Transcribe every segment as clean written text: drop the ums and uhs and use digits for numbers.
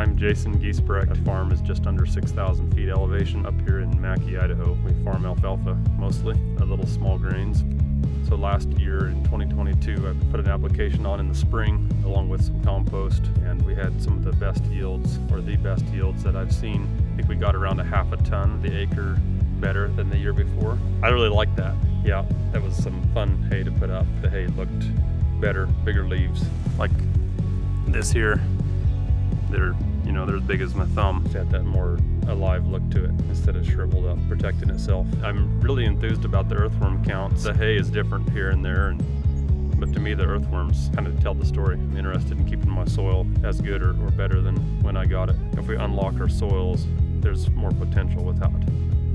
I'm Jason Giesbrecht. The farm is just under 6,000 feet elevation up here in Mackay, Idaho. We farm alfalfa mostly, a little small grains. So last year in 2022, I put an application on in the spring along with some compost, and we had some of the best yields, or the best yields that I've seen. I think we got around a half a ton the acre better than the year before. I really liked that. Yeah, that was some fun hay to put up. The hay looked better, bigger leaves. Like this here, they're as big as my thumb. It's got that more alive look to it instead of shriveled up, protecting itself. I'm really enthused about the earthworm counts. The hay is different here and there, but to me the earthworms kind of tell the story. I'm interested in keeping my soil as good or better than when I got it. If we unlock our soils, there's more potential without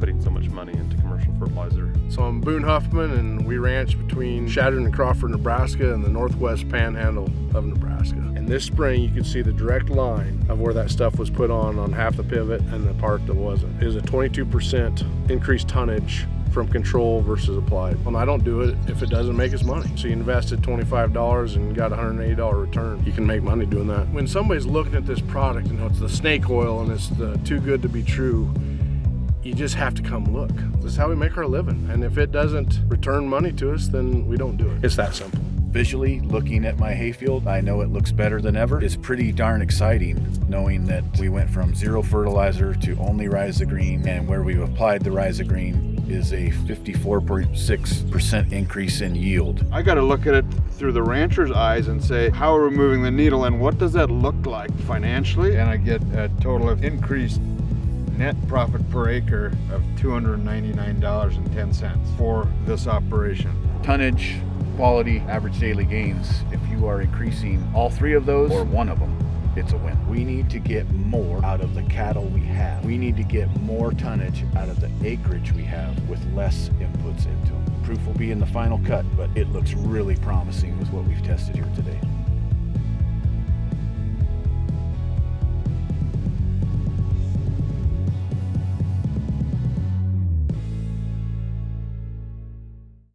putting so much money into commercial fertilizer. So I'm Boone Huffman, and we ranch between Chadron and Crawford, Nebraska, and the northwest panhandle of Nebraska. And this spring you can see the direct line of where that stuff was put on half the pivot and the part that wasn't. It was a 22% increased tonnage from control versus applied. Well, I don't do it if it doesn't make us money. So you invested $25 and got a $180 return. You can make money doing that. When somebody's looking at this product and it's the snake oil and it's the too good to be true, you just have to come look. This is how we make our living. And if it doesn't return money to us, then we don't do it. It's that simple. Visually, looking at my hayfield, I know it looks better than ever. It's pretty darn exciting knowing that we went from zero fertilizer to only Rhyzogreen, and where we've applied the Rhyzogreen is a 54.6% increase in yield. I got to look at it through the rancher's eyes and say, how are we moving the needle and what does that look like financially? And I get a total of increased net profit per acre of $299.10 for this operation. Tonnage, quality, average daily gains. If you are increasing all three of those or one of them, it's a win. We need to get more out of the cattle we have. We need to get more tonnage out of the acreage we have with less inputs into them. Proof will be in the final cut, but it looks really promising with what we've tested here today.